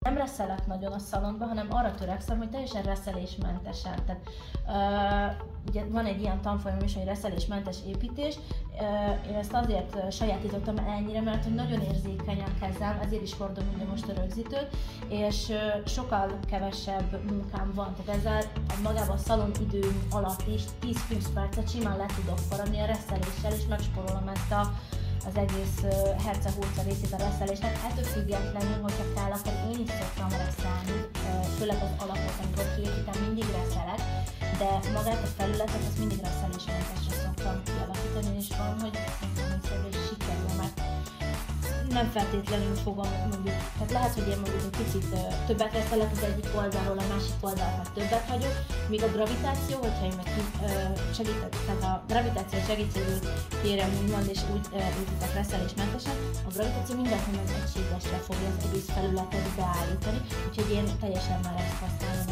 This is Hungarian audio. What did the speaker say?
nem reszelek nagyon a szalonban, hanem arra törekszem, hogy teljesen reszelésmentesen. Tehát, ugye van egy ilyen tanfolyam is, hogy reszelésmentes építés. Én ezt azért sajátítottam el ennyire, mert hogy nagyon érzékeny a kezem, ezért is hordom ugye most a rögzítőt, és sokkal kevesebb munkám van. Tehát ezzel magában a szalon időm alatt is 10-20 percet simán le tudok forradni a reszeléssel, és megspórolom ezt az egész herce-hurca részét a reszelésnek. Ettől függetlenül, hogyha kell, akkor én is szoktam reszelni, főleg az alapot, amikor kiépítem, mindig reszelek, de magát a felületet azt mindig reszelésmentesre szoktam kialakítani, és van, hogy is sikerül, mert nem feltétlenül fogom mondjuk, tehát lehet, hogy én mondjuk egy picit többet reszelek az egyik oldalról, a másik oldalra többet hagyok, míg a gravitáció, hogyha én meg tehát a gravitáció segítségül kérem úgymond, és úgy építek reszelésmentesen, a gravitáció mindent egységesre fogja az egész felületet beállítani, úgyhogy én teljesen már ezt használom